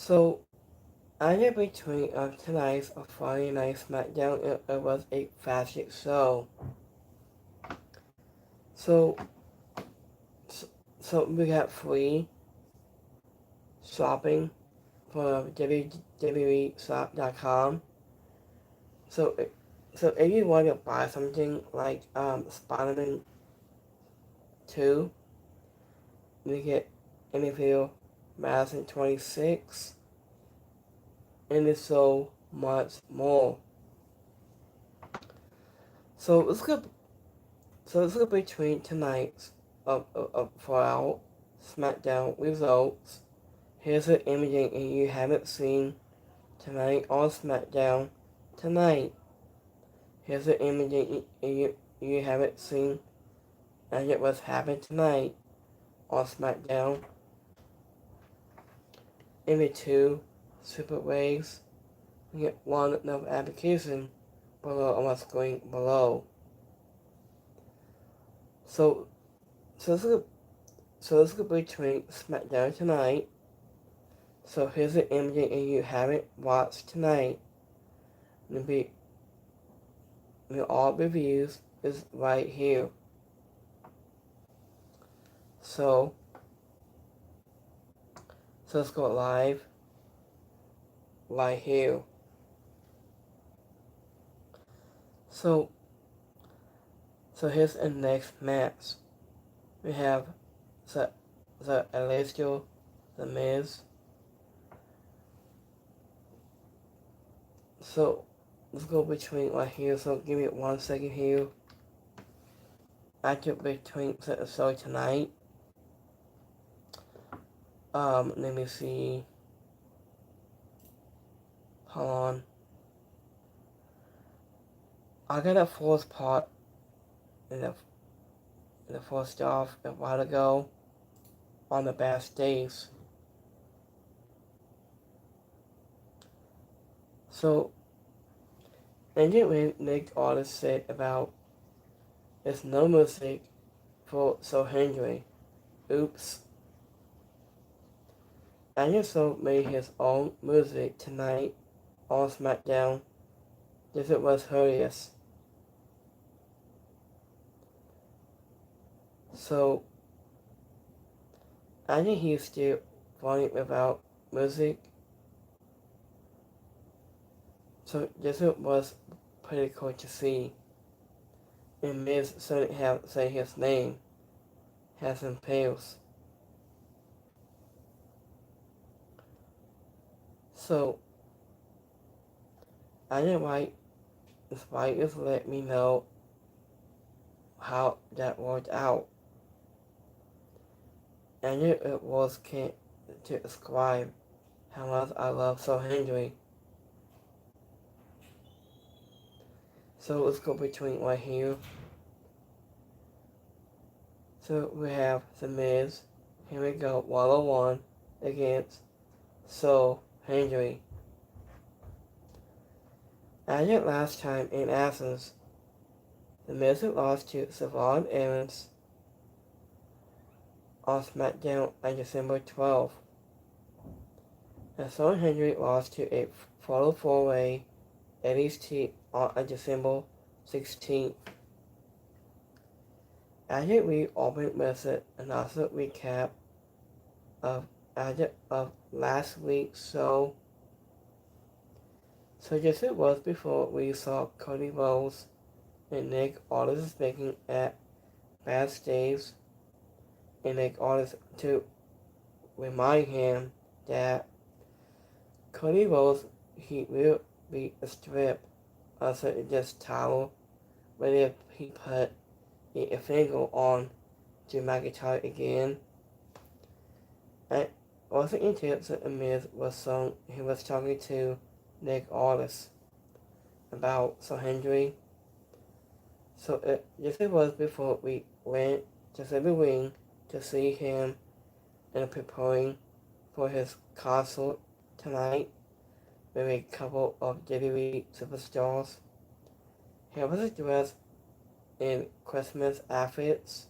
So, either between tonight's or Friday night Smackdown, it was a classic show. So, so, so we got free shopping for www.shop.com. So, so if you want to buy something like Spider-Man 2, you get NFL Madison 26, and there's so much more. So let's go. So let's go between tonight's for our SmackDown results. Here's the imaging and you haven't seen tonight on SmackDown tonight. Here's the imaging you haven't seen and it was happened tonight on SmackDown. Image 2, Super Waves. You get one notification below on my screen below. So let's go between SmackDown tonight. So here's the imaging and you haven't watched tonight. Maybe all reviews is right here. So let's go live right here. So here's the next match. We have the Celestial, the Miz. So let's go between right here. So give me 1 second here. I took between so tonight. Let me see. Hold on. I got a fourth part in the first off a while ago on the best days. So, and what Nick Artist said about there's no music for So Henry. Oops. Anderson made his own music tonight on SmackDown. This was hilarious. So, I think he's still funny without music. So this was pretty cool to see. And Miz certainly have say his name. Has some pills. So I didn't write Spike just let me know how that worked out. And it was can't to describe how much I love So Henry. So let's go between right here. So we have The Miz. Here we go, 101 against So Henry. As it last time in Athens, The Miz lost to Savon Evans on SmackDown on December 12th. And So Henry lost to a Fatal 4-Way NXT on December 16th. After we opened with another recap of last week's show. So just it was before we saw Cody Rhodes and Nick Aldis speaking at backstage, and Nick Aldis to remind him that Cody Rhodes he will be stripped of this towel, but if he put a finger on to McIntyre again. And also in tips that Miz he was talking to Nick Aldis about So Henry. So this was before we went to the ring to see him and preparing for his concert tonight with a couple of WWE superstars. He was dressed in Christmas outfits,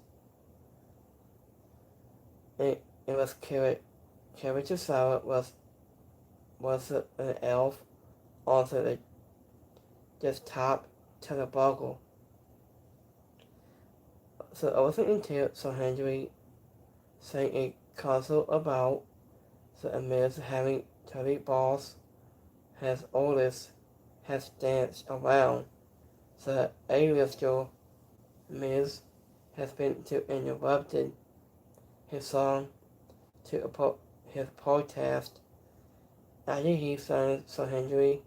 and it was Carrot Sarah was was an elf onto the just top to the buckle. So I wasn't until so Henry sang a concert about the amidst having 30 balls has Otis has danced around. The A-lister Miz has been to interrupted his song to his protest after he signed Sir Henry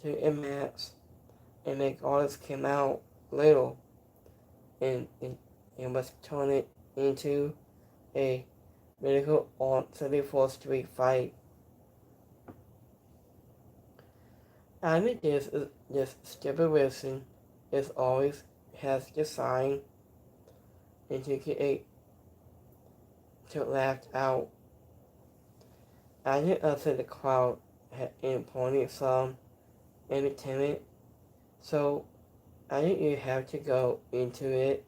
to a match and the artist came out little and was turned into a medical on 34th Street fight. I mean this stipulation is always has designed and to get to laugh out. I did also the crowd had pointed some entertainment, so I didn't have to go into it.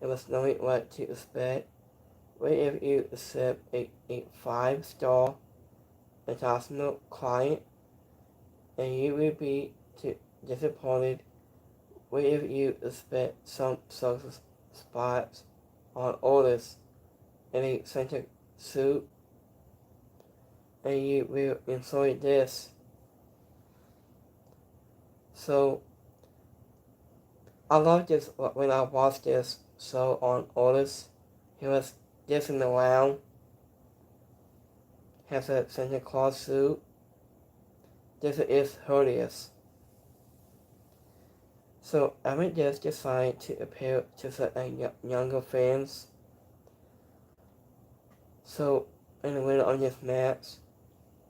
It was knowing what to expect. What if you accept a 5-star international client and you will be disappointed? What if you expect some social spots on Otis in a center suit and you will enjoy this? So I love this when I watched this show on Otis. He was dissing around, has a Santa Claus suit. This is hilarious. So I just decided to appeal to the younger fans. So in the winner on this match,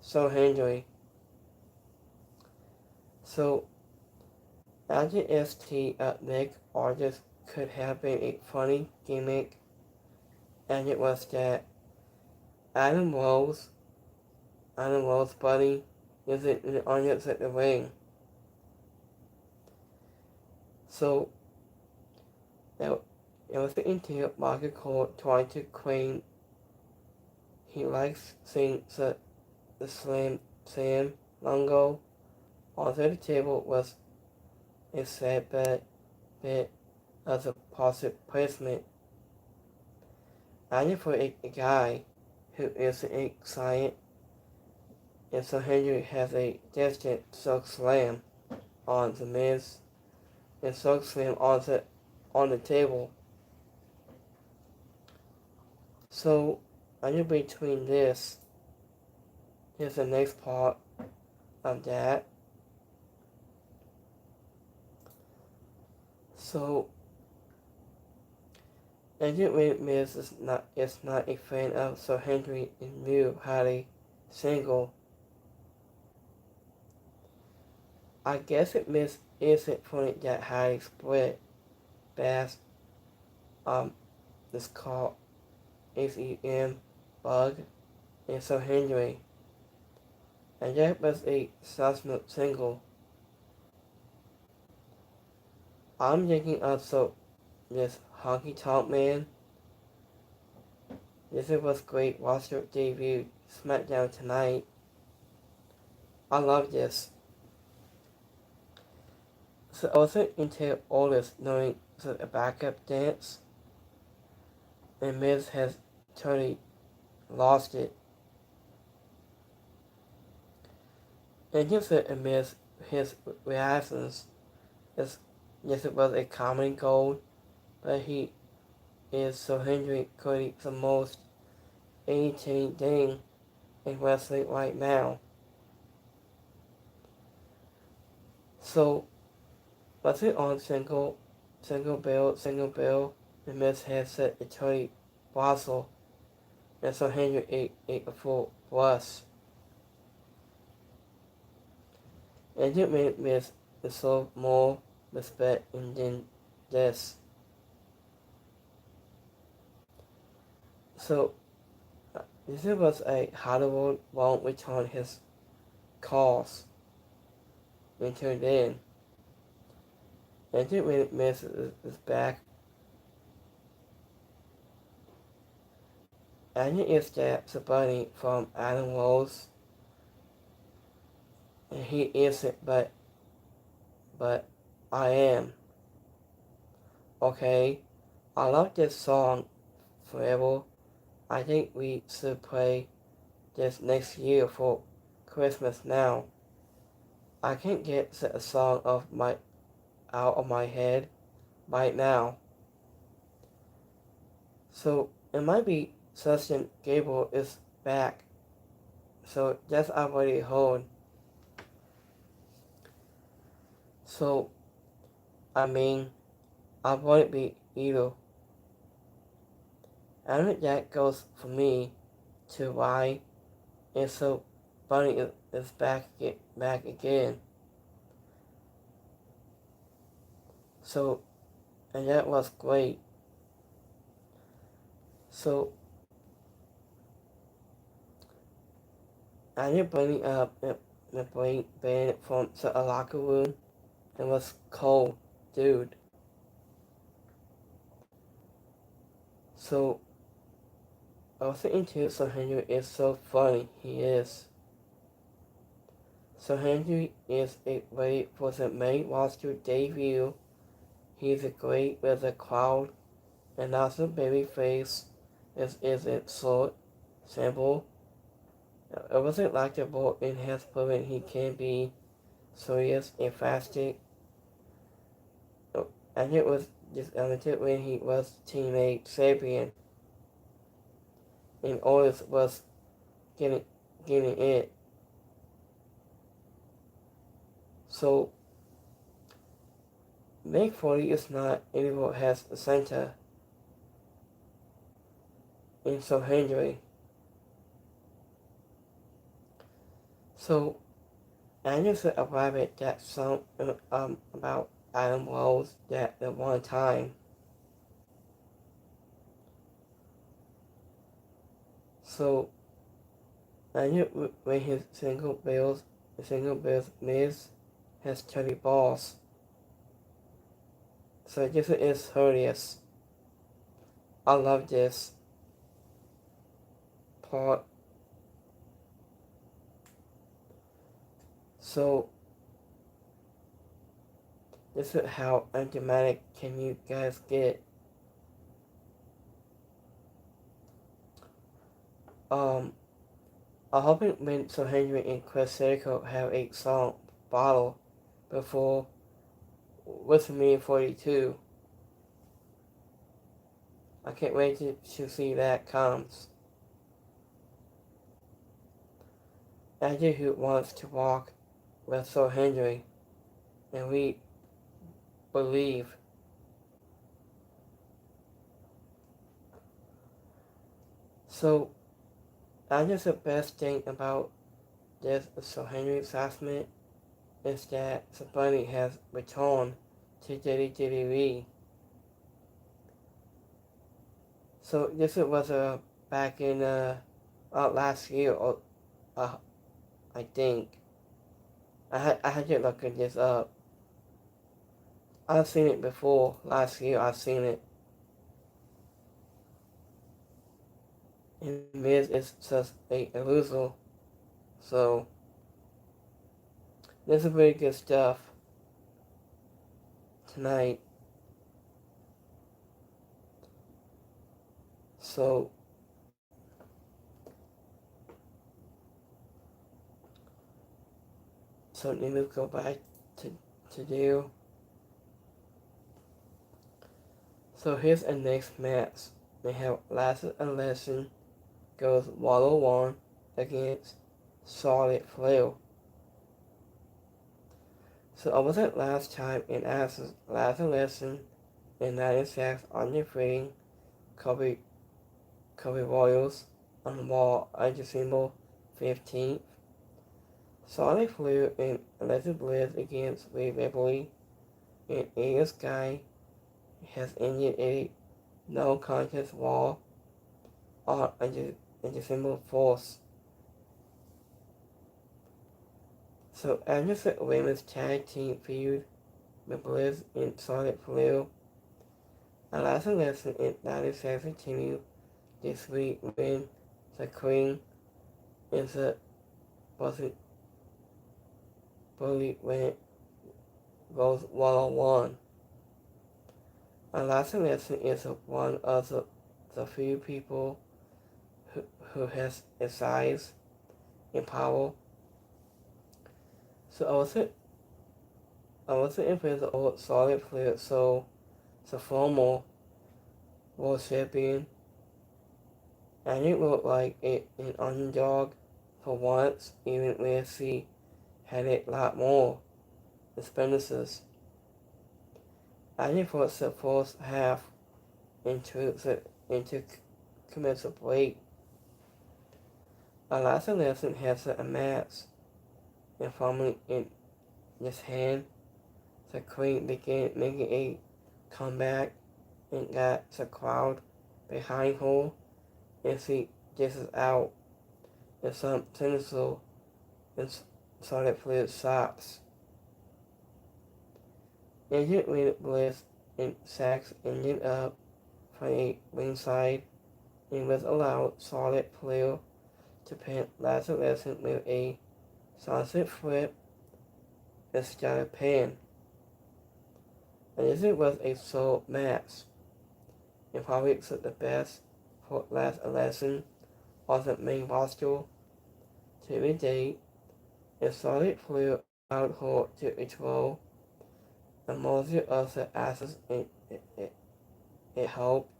so Henry. So after ST Nick Artist could have been a funny gimmick, and it was that Adam Rose buddy is in the audience at the ring. So it was until Michael Cole tried to claim he likes seeing the Slam Sam logo onto the table was a sad bit of a positive placement. And for a guy who is a client, and so Henry has a distant silk slam on the Miz and silk slam on the table. So under between this is the next part of that. So Andrew Miz is not a fan of Sir Henry and knew how to single. I guess it Miz isn't funny that how to split bass this called SEM bug and Sir Henry. And that was a subsequent single. I'm thinking also this Honky Tonk Man. This was great roster debut Smackdown tonight. I love this. So also into Otis knowing the backup dance. And Miz has totally lost it. And gives it a Miz his reactions. Yes, it was a comedy gold, but he is so Henry Cody the most entertaining thing in wrestling right now. So was it on single bill, the Miz has set a Tony Bossel, and so Henry ate a full bus. And it made Miz deserve more respect than this. So this was a Hollywood won't return his calls until then. And it made Miz is back. And it is that the bunny from Adam Rose and he isn't, but I am. Okay, I love this song forever. I think we should play this next year for Christmas now. I can't get a song out of my head right now. So it might be Justin Gable is back. So that's already heard. So I mean I wouldn't be either. I think that goes for me to why it's so funny is back again. So and that was great. So I did bring up the band from the locker room. It was cold, dude. So I was thinking too, so Henry is so funny. He is. So Henry is ready for the main roster debut. He's a great with a crowd, and also babyface isn't short, simple. It wasn't like the ball in has proven he can be serious and fasting. And it was just limited when he was teammate Sabian, and always was getting it. So Make 40 is not anymore has a center in so Henry. So I just arrived at that song about Adam Rose that the one time. So I knew when his single bills Miz has 30 balls. So this is hilarious. I love this part. So this is how undramatic can you guys get. I hope it meant so Henry and Chris Jericho have a song bottle before WrestleMania 42. I can't wait to see that comes. Andrew who wants to walk with Sir Henry, and we believe. So, I guess the best thing about this Sir Henry assessment is that somebody has returned to WWE. So this was back in last year, or I think. I had to look this up. I've seen it before. Last year I've seen it. And Miz is just a loser. So this is really good stuff tonight. So let me go back to do. So here's a next match. They have Lasses and Lesson goes 101 against Charlotte Flair. So I was at last time in Lasses and Lesson in 96 on defeating Kobe Royals on Raw on December 15th. Charlotte Flair and Alexa Bliss against Rhea Ripley, and Io Sky has ended a no contest Raw on December 4th. So after the women's tag team feud with Bliss and Charlotte Flair, a last lesson in 96 continue this week when the Queen is a bullied when it goes one-on-one. A lesson is one of the few people who has a size and power. So I wasn't impressed with the old solid player, so the former world champion. And it looked like an underdog for once, even when she had a lot more expenditures. I think for the first half into commercial break, Alaska Nelson has a match and formally in his hand. The Queen began making a comeback and got the crowd behind her, and she dishes out in some cynical and solid fluid shots. Agent Reed Bliss and Sachs ended up from a ringside and was allowed solid player to pin Lazar Lesson with a sunset flip and started pin. And this was a solo match, and probably the best for last lesson on the main roster to the date, and solid player allowed her to control the most of the assets it helped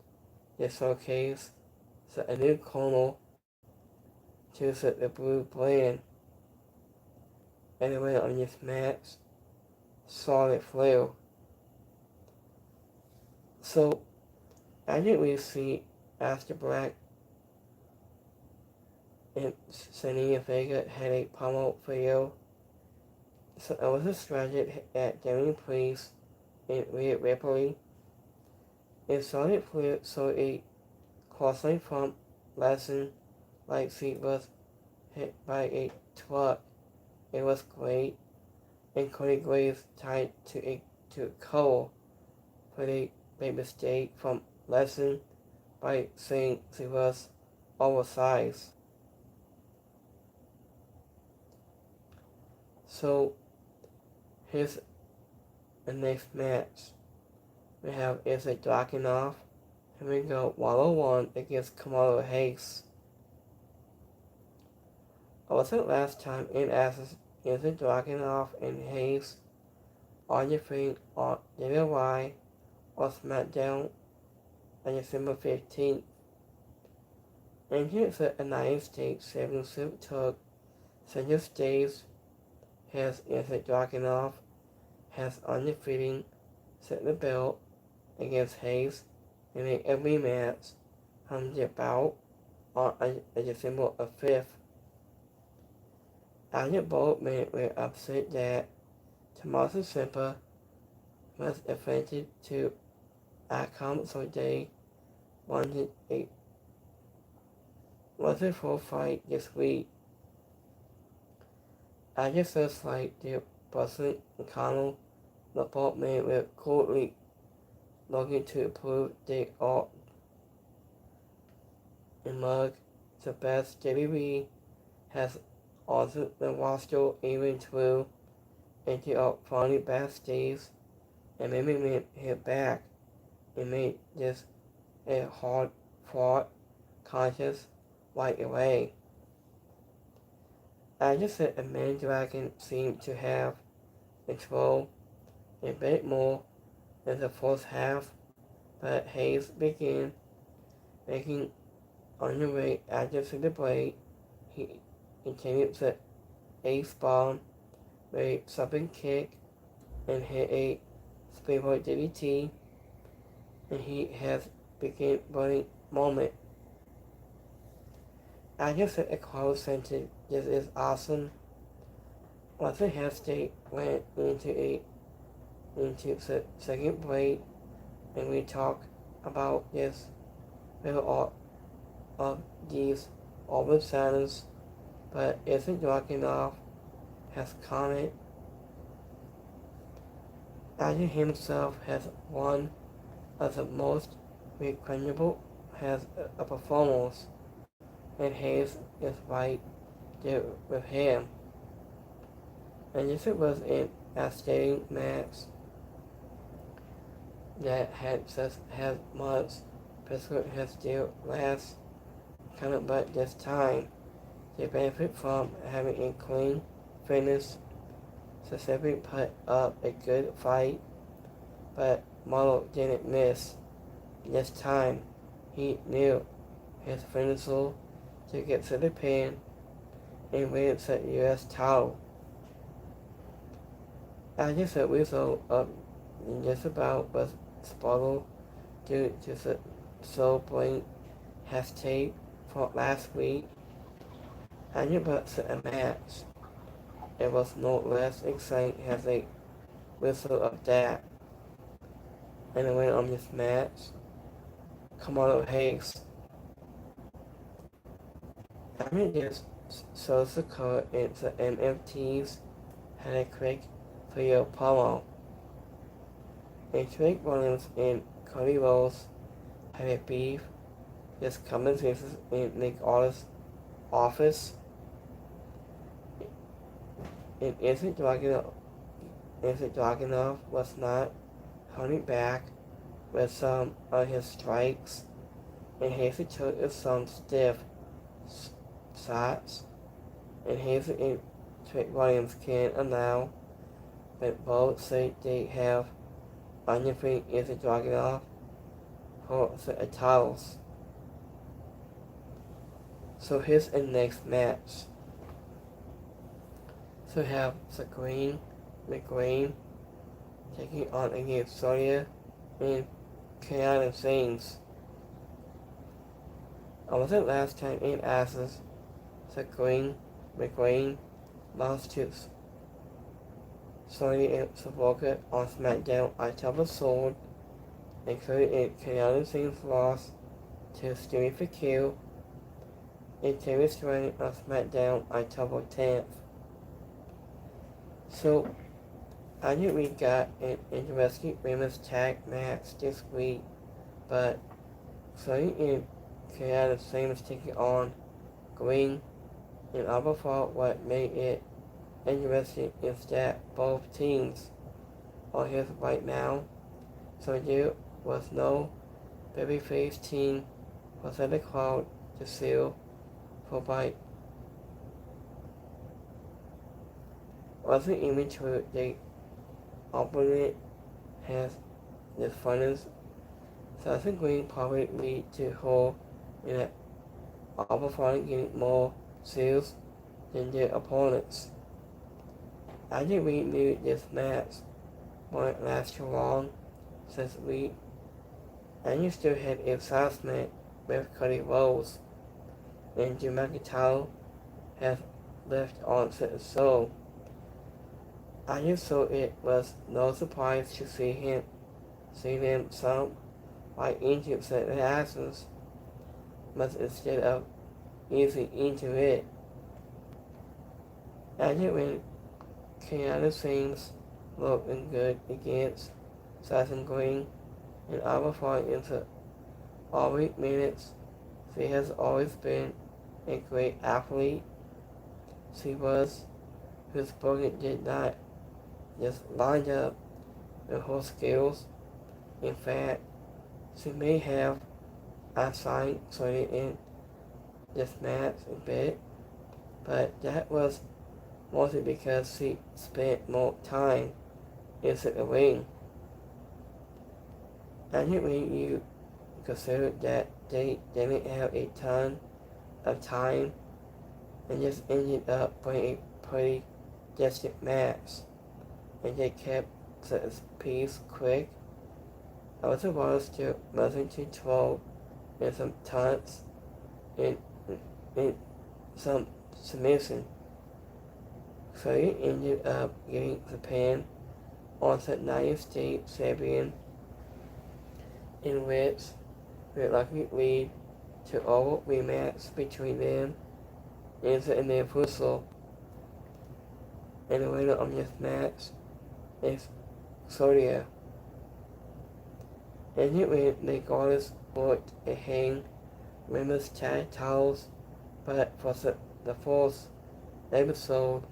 to showcase a new corner to the blue brand. Anyway, on this match, solid flair. So, I didn't really see Aleister Black and Zelina Vega had a promo video. So it was a strategy at Damian Priest and Rhea Ripley. And solid flair saw a crossline from Lesson like she was hit by a truck. It was great, and Cody Graves tied to Cole for a big mistake from Lesson by saying she was oversized. So here's the next match. We have Izzy Dragunov. Here we go, 101 against Kamala Hayes. Also last time in Access, Izzy Dragunov and Hayes are defeating on WWE or Smackdown on December 15th. And here's the United States Championship took center stage has Izzy Dragunov has undefeated set the belt against Hayes and make a rematch from the bout on December 5th. After both men were upset that Tommaso Ciampa was offended to outcome, so they wanted a full fight this week. After first fight, the Boston and Connell, the both men were coldly looking to prove they are in mug. The best WWE has also the roster even through into a funny backstage and maybe made hit back and made this a hard fought conscious right away. I just said a man dragon seemed to have control a bit more in the first half, but Hayes began making underway after the break. He continued the ace bomb, made a something kick, and hit a springboard DDT, and he has begun burning moment. I just said a close sentence, this is awesome. Once the half state went into the second break, and we talk about this with all of these over silence, but isn't Dragunov has commented Agnew himself has one of the most recognible has a performance, and Hayes is right there with him. And this was an outstanding match that had months, physical has still last kind of, but this time they benefit from having a clean finish. Specifically put up a good fight, but Model didn't miss. This time he knew his finisher to get to the pin and win the US title. I just said we saw up just about was spoiled due to the so Blink has tape from last week. I knew about a match. It was no less exciting as a whistle of that. And the winner of this match, Kamala Hayes. I mean, just shows the code and the MFTs had a quick video promo. And Trick Williams and Cody Rhodes had a beef. This conversation in Nick Aldis' office. And Isn't Dragunov was not holding back with some of his strikes, and Hazy took some stiff shots, and Hazy and Trick Williams can allow, but both say they have undefeated Isn't Dragunov for the titles. So here's the next match. So we have Green McGreen taking on against Sonya and Kiana Sings. I wasn't last time in Asses. Green McGreen lost to Sonya and Savoca on Smackdown October Sword, including Kiana Sings lost to Stewie Fakir and Terry String on Smackdown October 10th. So, I knew we got an interesting women's tag match this week, but Sonya and Kiana Sings taking on Green, and I thought what made it interesting is that both teams are here right now, so there was no babyface team for the crowd to seal for by. Wasn't even true the opponent has this finals, so I think Green probably lead to her in that opponent getting more sales than their opponents. I think we knew this match won't last too long since and you still had excitement with Cody Rhodes, and Drew McIntyre has left on the show. I just thought it was no surprise to see them some right into the asses, but instead of easing into it. I think when Kiana Sings looking good against Sasson Green, and I will fall into all 8 minutes. She has always been a great athlete. She was, whose booking did not just line up with her skills. In fact, she may have outshined Sonya in this match a bit, but that was mostly because she spent more time inside the ring. I think when you consider that they didn't have a ton of time and just ended up playing a pretty distant match, and they kept the piece quick, I was supposed to listen to 12 and some taunts and some submission. So he ended up getting the pin on the United States champion, in which we luckily lead to all rematch between them and the Enforcer. And the winner of this match is Sonya. And it went the Goddess worked a hang women's tag titles, but for the fourth episode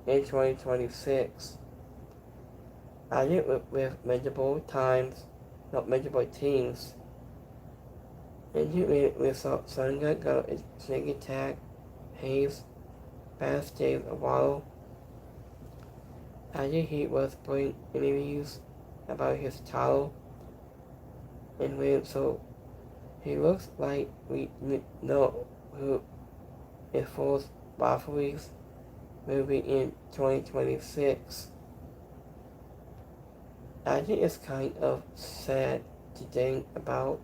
in 2026. Added with measurable teams. And we saw Sun Go, Sneak Attack, Hayes, Bass Dave Awalo. After he was doing interviews about his title and win, so he looks like we know who is for Buffalo's movie in 2026. I think it's kind of sad to think about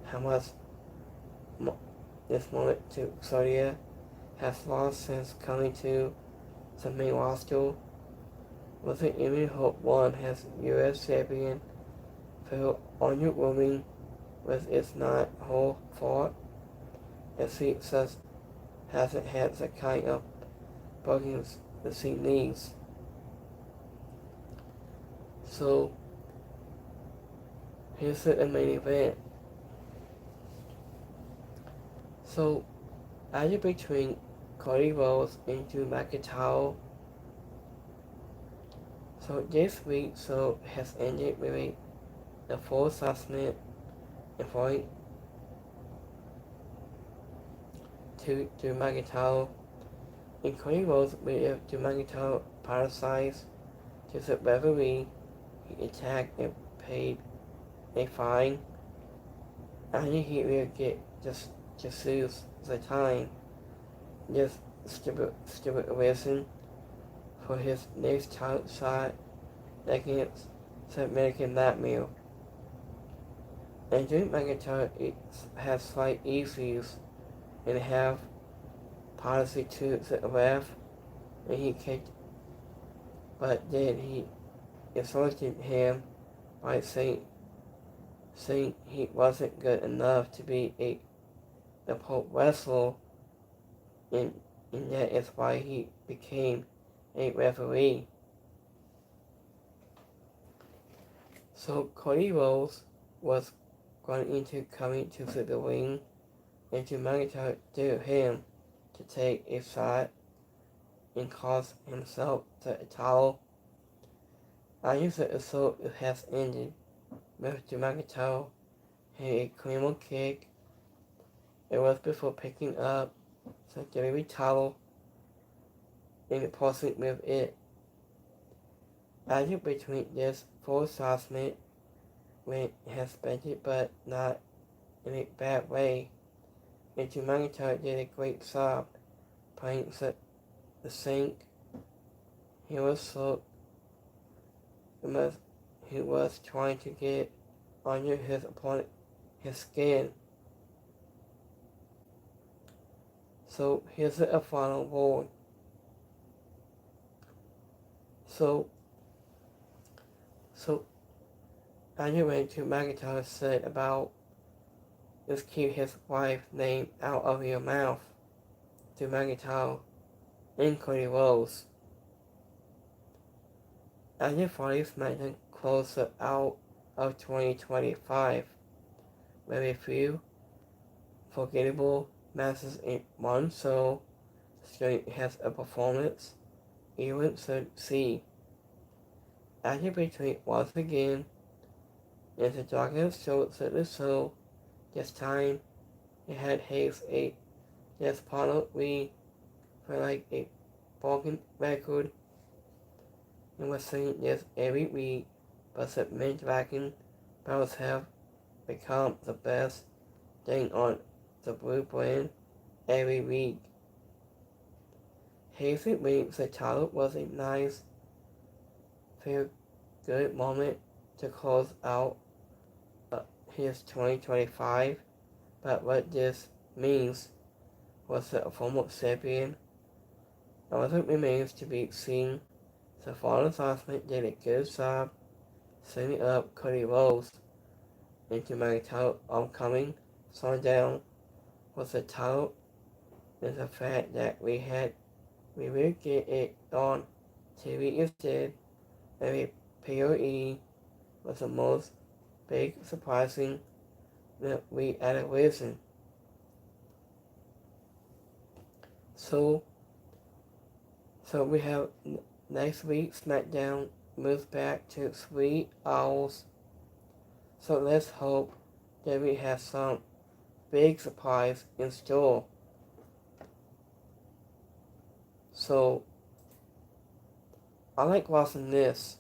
how much this moment to Sodia has lost since coming to the main roster. With the Emmy Hope won has U.S. champion feel underwhelming with its not whole fault. The seat just hasn't had the kind of bookings the seat needs. So here's the main event. So either between Cody Rhodes and Drew McIntyre. So this week has ended with a full assessment involving to Drew McIntyre. And Cody Rhodes with Drew McIntyre apologized to the referee. He attacked and paid a fine. After he will get just lose the time. Just stupid reason for his next title shot against the American Nightmare. And Drew McIntyre has slight issues and have policy to the ref, and he kicked, but then he insulted him by saying he wasn't good enough to be a pro wrestler, and that is why he became a referee. So Cody Rhodes was going into coming to the ring, and Drew McIntyre dared him to take a shot and cost himself the title. I use the assault has ended with Drew McIntyre hitting a Claymore kick. It was before picking up the WWE title and pausing with it. Adding between this full assessment when has expected but not in a bad way. And Drew McIntyre did a great job playing the sink. He was trying to get under his opponent his skin. So here's a final word. So anyway, Drew McIntyre said about just keep his wife's name out of your mouth. Drew McIntyre and Cody Rhodes. After Friday Smackdown closed out of 2025 with a few forgettable matches in one show, Straight has a performance even should see. After between once again, and the darkness showed to the show. This time, it had Hayes just partly for like a broken record, and was saying this every week, but the mid-dragon battles have become the best thing on the blue brand every week. Hayes wins the title was a nice, feel good moment to close out his 2025, but what this means was that a former champion also remains to be seen. The final announcement did a good job setting up Cody Rhodes into my title upcoming Smackdown with the title is the fact that we will get it on TV instead of a POE was the most big surprising that we had a reason. So So we have next week Smackdown moves back to 3 hours. So let's hope that we have some big surprise in store. So I like watching this.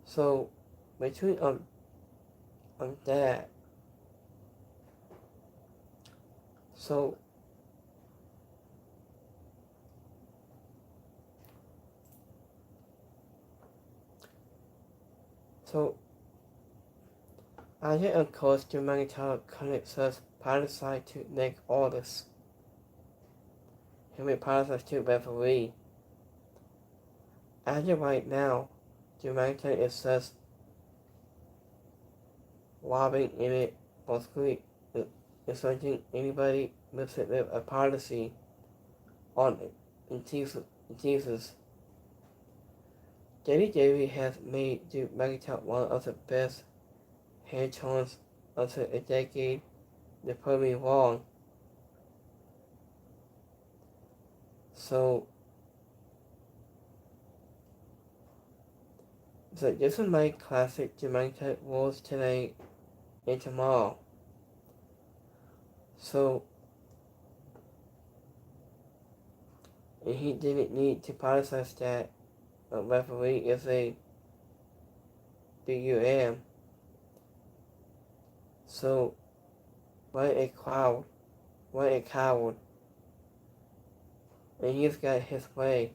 So between that, so I think of course the Magnetar connects us Parasite to make orders. He will Parasite to referee. As of right now, the Magnetar is just lobbying in it, basically insulting anybody with a policy on it in Jesus. WWE has made the Magnetar one of the best hand charms of a decade. They put me wrong. So this is my classic Jamaica Wars today and tomorrow. So and he didn't need to process that a referee is a BUM. So what a coward. And he's got his way.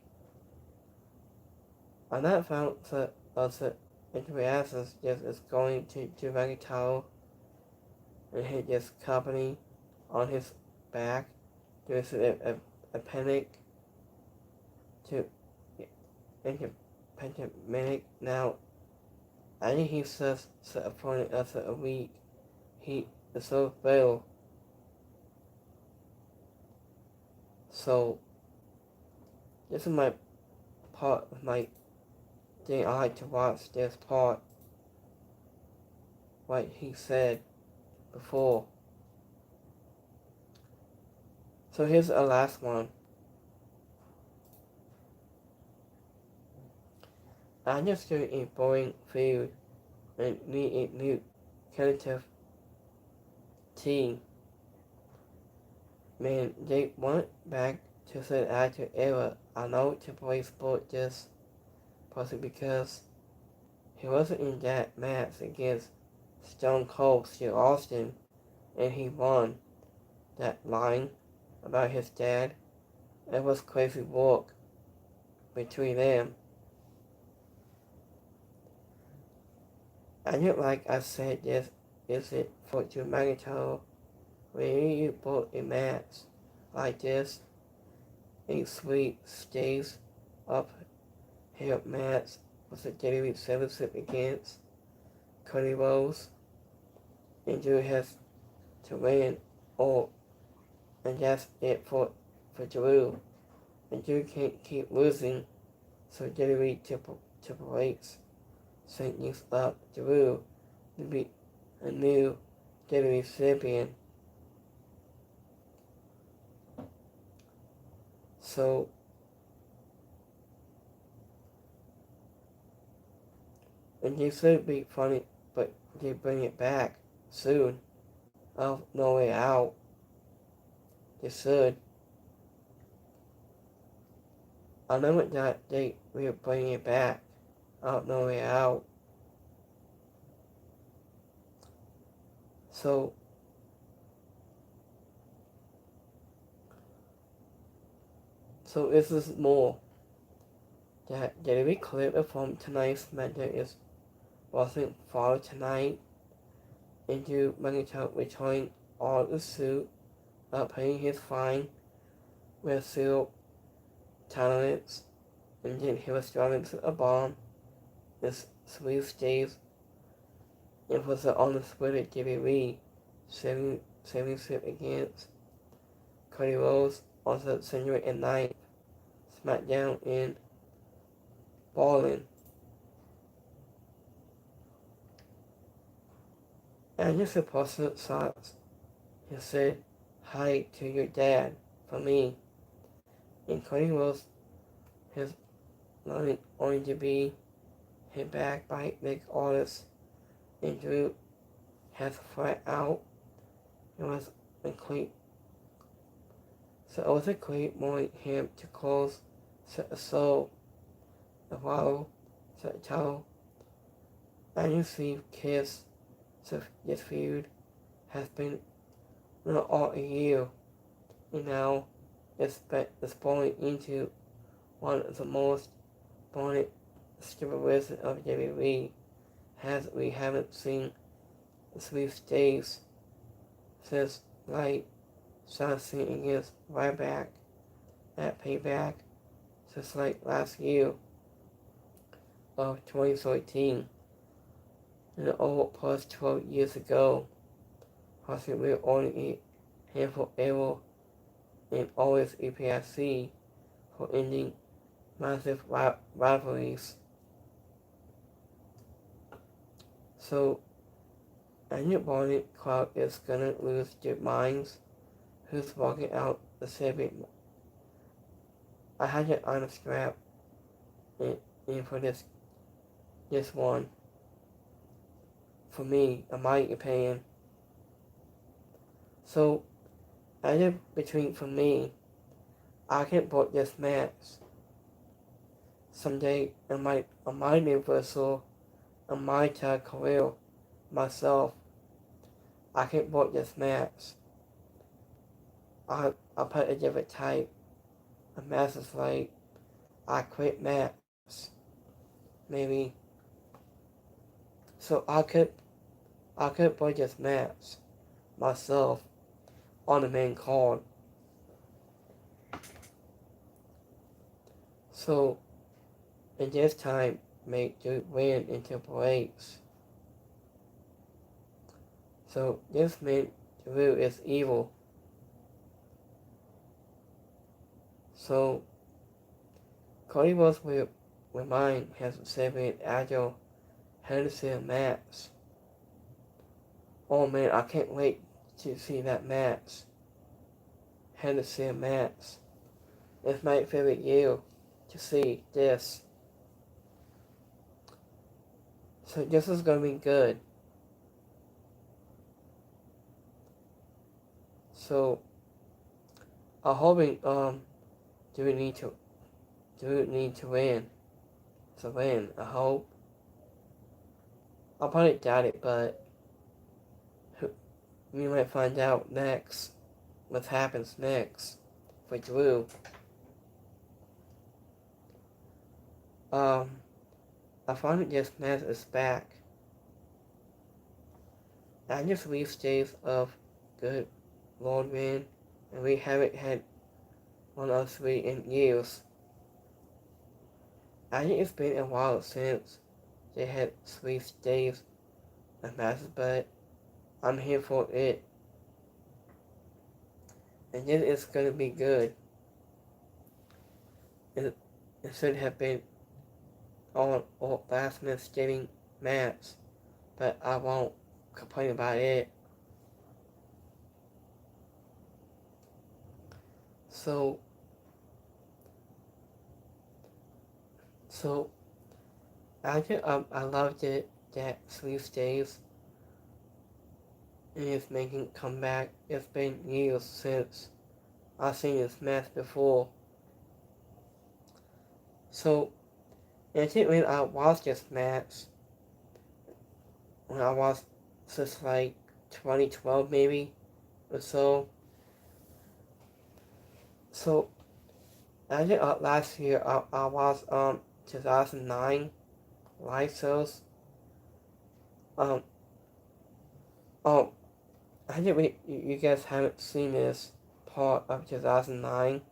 I'm not found that also interactions just is going to Giovanni Tao and he just company on his back. There's a panic to pandemic now. I think he's just appointed as a week. He is so fail. So this is my part of my thing. I like to watch this part. Like he said before. So here's the last one. I'm just doing a boring food and need a new creative team. Man, they went back to the actor era. I know to play sport just possibly because he wasn't in that match against Stone Cold Steve Austin and he won that line about his dad. It was crazy work between them. And like I said, this is it for the Magneto. When you put a match like this, a sweet stays up here match was a daily service against Cody Rose, and Drew has to win, and that's it for Drew. And Drew can't keep losing, so WWE Triple H sends up Drew to be a new WWE champion. So and they should be funny, but they bring it back soon. Of No Way Out. They should. I know that they will bring it back. Out No Way Out. So this is more that we clip from tonight's matter is wasn't followed tonight into Magneto returning all the suit, paying his fine with zero tolerance, and then he was driving to a bomb. This sweet stays. It was on the Twitter WWE saving suit against Cody Rhodes on January 9th. Smackdown in Ballin. And just a person thoughts. He said, hi to your dad from me. And Cody Rhodes has only to be hit back by big artists, and Drew has flat out. It was a great wanting him to close the show. The while the title and you see Kiss this feud has been not all a year, and now it's falling into one of the most prominent stipulations of WWE, as we haven't seen Sweet Days since John Cena against Ryback at Payback since last year of 2013. And over plus 12 years ago, possibly only a handful ever and always EPIC for ending massive rivalries. So, a new Bonnet crowd is gonna lose their minds. Who's walking out the segment? I had it on a strap in for this one. For me, in my opinion. So, for me, I can book this match someday on my universal, on my career, myself. I can book this match. I'll put a different type. A match is I quit match. Maybe. So I could book this match myself on the main card. So, in this time, make the win into breaks. So, this meant Drew is evil. So, Cody Rhodes with mine has seven agile Henderson match. Oh man, I can't wait to see that match. Henderson match. It's my favorite year to see this. So this is gonna be good. So I'm hoping do we need to win? To win, I hope. I'll probably doubt it, but we might find out next what happens next for Drew. I found this match is back. I just reached days of good Lord win, and we haven't had one of three in years. I think it's been a while since they had 3 days of matches, but I'm here for it. And then it's gonna be good. It should have been all last minute skating match, but I won't complain about it. So I loved it that 3 days and it's making comeback. It's been years since I've seen this match before. So I think when I watched this match, when I was since 2012 maybe or so. So I think last year I was 2009 live shows. I think you guys haven't seen this part of 2009.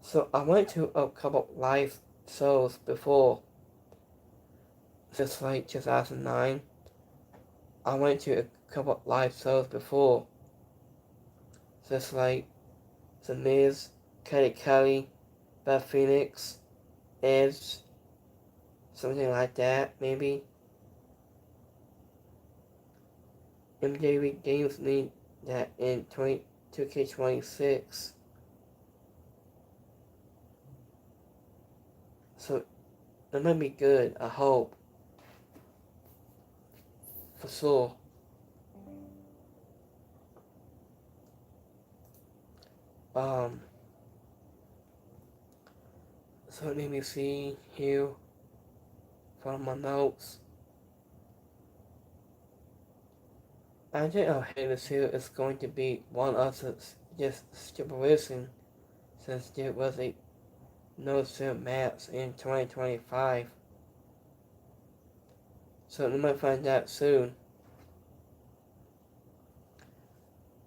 So I went to a couple live shows before. Just 2009. I went to a couple live shows before. Just The Miz, Kelly, Beth Phoenix, Edge, something like that, maybe. MJV Games need that in 2K26. So it might be good, I hope. For sure. Um, so let me see here from my notes. I think our head this here is going to be one of the just stipulation since there was a no sim maps in 2025. So we might find out soon.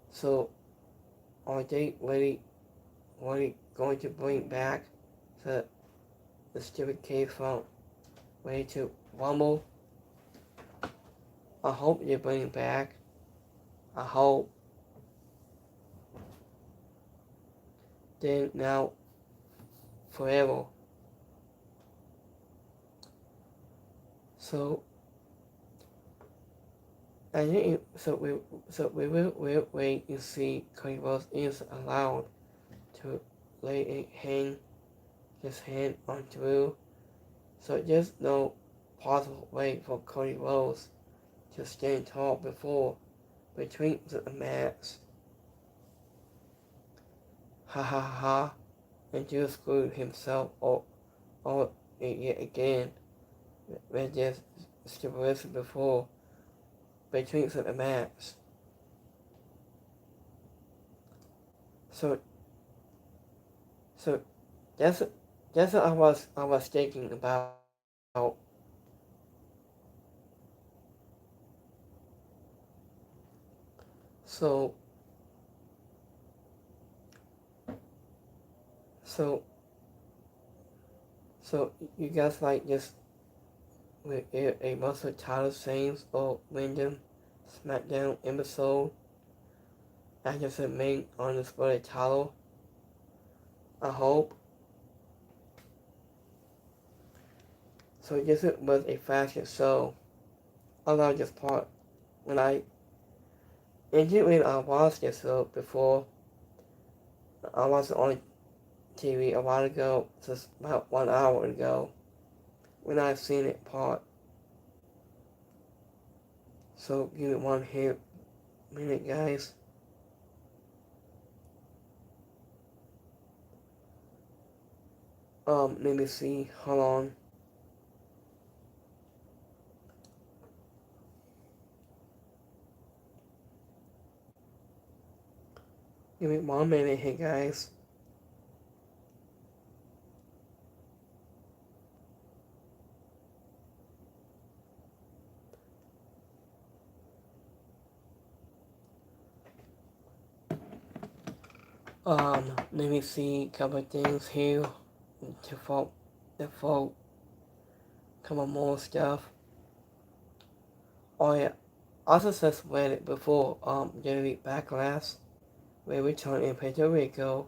So are they really going to bring back the stupid cave from ready to rumble? I hope they bring it back. I hope. Then now forever. So I think we will wait and see Cody Rhodes is allowed to lay his hand on Drew. So there's no possible way for Cody Rhodes to stand tall between the mats. Ha ha ha, and Drew screwed himself all yet again. When there's stipulation before between the mats. So that's what I was thinking about. So so so you guys like this with a muscle title scenes or random Smackdown episode after the main undisputed title? I hope. So this was a fashion show. I love this part. When I watched this show before, I watched it on TV a while ago, just about 1 hour ago, when I seen it part. So give me one here minute, guys. Let me see. Hold on. Give me 1 minute here, guys. Let me see a couple of things here to come on more stuff. Oh yeah, also just read it before, Jerry Backlash will return in Puerto Rico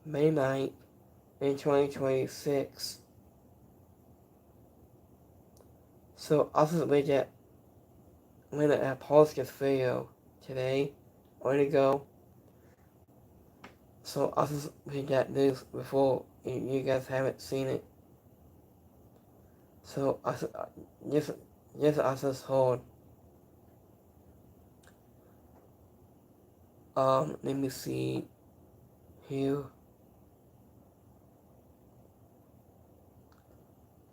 May 9th in 2026. So I just read that when I posted this video today, or ago. So I just read that news before you guys haven't seen it. So I just heard. Let me see here.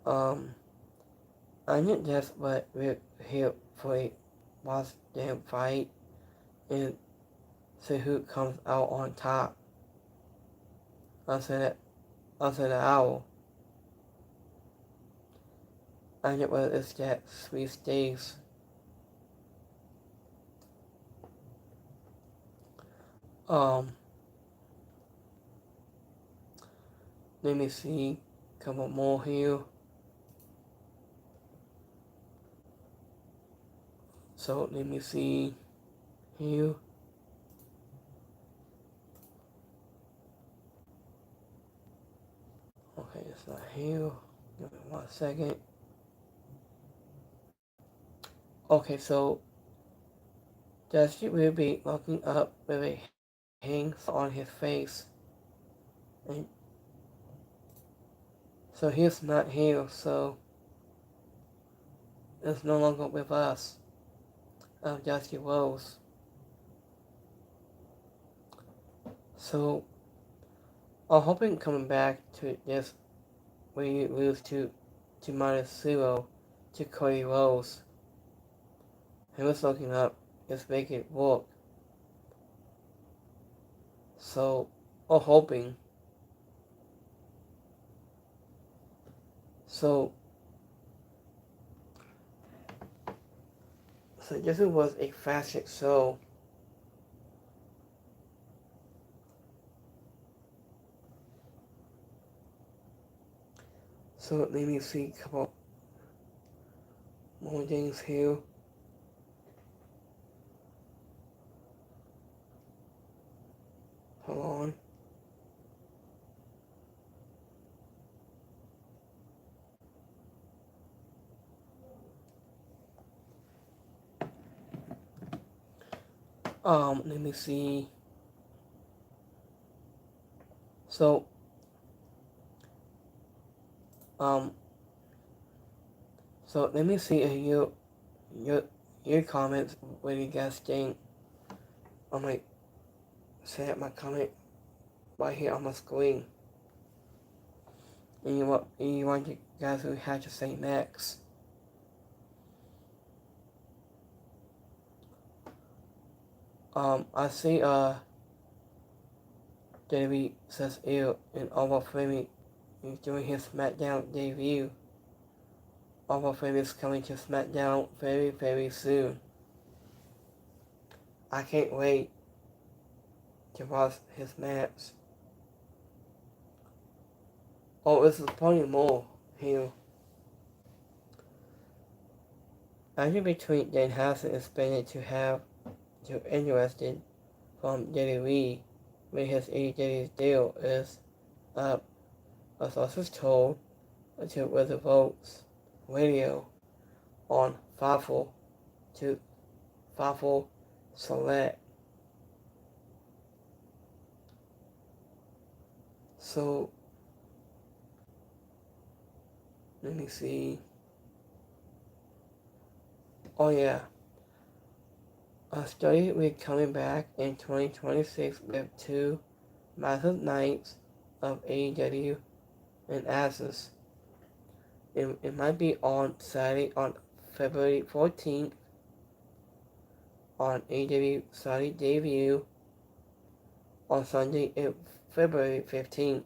I think that's what we're here for a last damn fight and see who comes out on top. I said the owl. I think what is that sweet Staves. Let me see a couple more here. So let me see here. Okay, it's not here. Give me 1 second. Okay, so that shit will be locking up with a hangs on his face. And so he's not here, so it's no longer with us of Dusty Rose. So I'm hoping coming back to this where you lose to -0 to Cody Rose. He was looking up, just make it work. So I'm hoping. So this was a fashion show. So let me see a couple more things here. Hold on. Let me see. So, so let me see if your comments, what do you guys think? I might set my comment right here on my screen. And you want you guys who have to say next. I see Davey says ew and Alva Fleming is doing his Smackdown debut. Alva Fleming is coming to Smackdown very, very soon. I can't wait to watch his match. Oh, this is plenty more here. After between Danhausen is expected to have to interested from WWE when his AEW's deal is up, a source is told to with the votes radio on Fafel to Fafel Select. So let me see. Oh yeah. A study will be coming back in 2026 with 2 massive nights of AEW and Access. It might be on Saturday on February 14th on AEW Saturday debut, on Sunday February 15th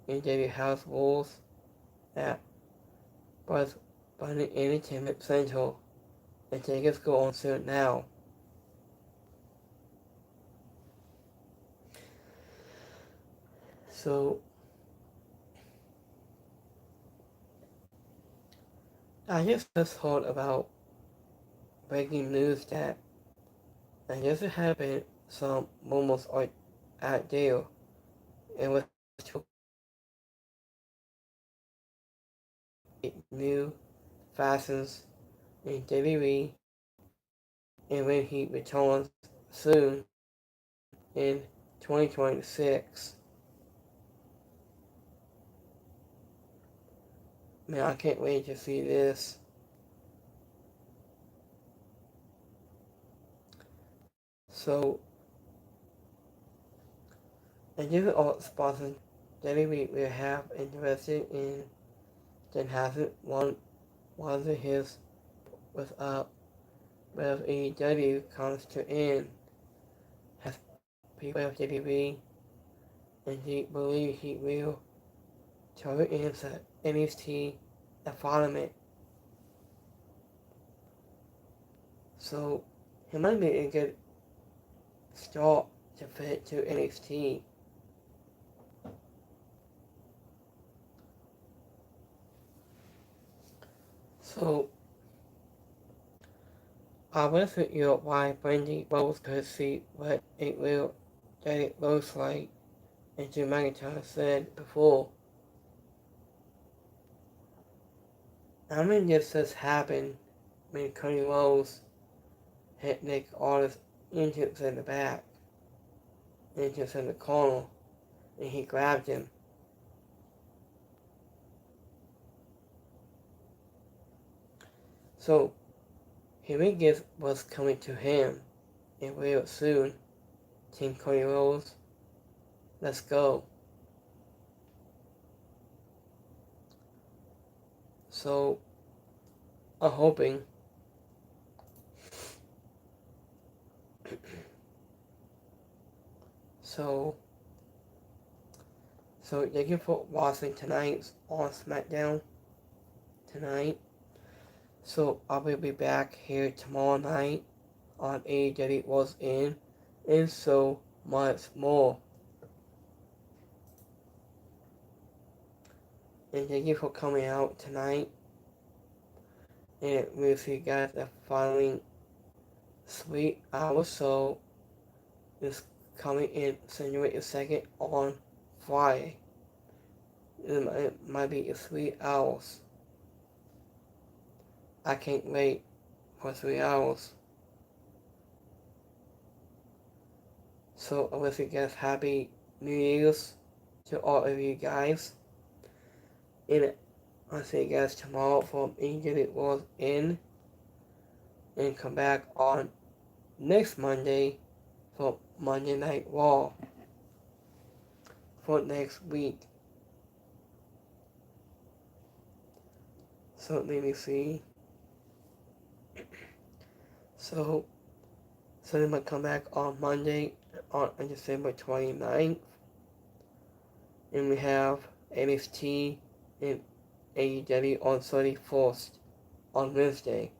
AEW House Rules at Buzz Bunny Entertainment Central, and tickets go on soon now. So I just heard about breaking news that I just have been some rumors are out there. It was new fashions in WWE, and when he returns soon in 2026. Man, I can't wait to see this. So, and different art sponsors WWE will have invested in that hasn't one of his with AEW comes to end. Has people of WWE and he believe he will turn into NXT environment. So he might be a good start to fit to NXT. So I was with you why Brandy Rose could see what it will that it looks like, and Jim McIntyre said before. I mean, this has happened when Cody Rose hit Nick Aldis into in the back. into the corner, and he grabbed him. So Henry Gibbs was coming to him, and real soon. Team Cody Rhodes, let's go. So I'm hoping so thank you for watching tonight on Smackdown tonight. So I will be back here tomorrow night on AEW Was In and so much more. And thank you for coming out tonight. And we'll see you guys the following sweet hour. So is coming in January 2nd on Friday. It might be 3 hours. I can't wait for 3 hours. So I wish you guys happy New Year's to all of you guys. And I'll see you guys tomorrow for AEW Was In. And come back on next Monday for Monday Night Raw for next week. So let me see. So they might come back on Monday on December 29th. And we have NXT and AEW on 31st on Wednesday.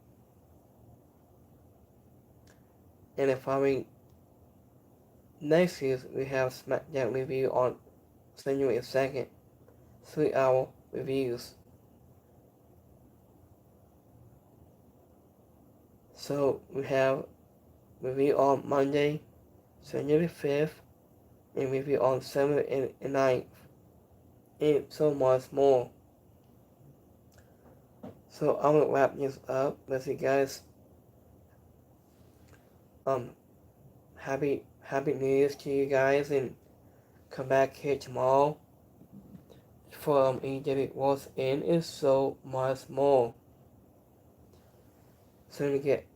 And the following next year we have Smackdown review on January 2nd. 3-hour reviews. So we have review on Monday, January 5th, and review on 7th and 9th, and so much more. So I'm gonna wrap this up with you guys. Happy New Year's to you guys, and come back here tomorrow for AEW Was In and so much more. So you get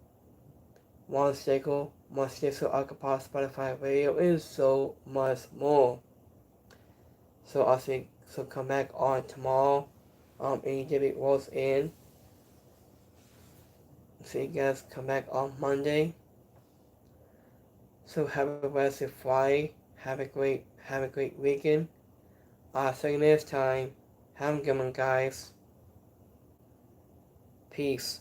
one Stickle, Acapella, Spotify Radio, and so much more. So I think come back on tomorrow. AEW Was In. So you guys come back on Monday. So have a blessed Friday. Have a great weekend. See you next time. Have a good one, guys. Peace.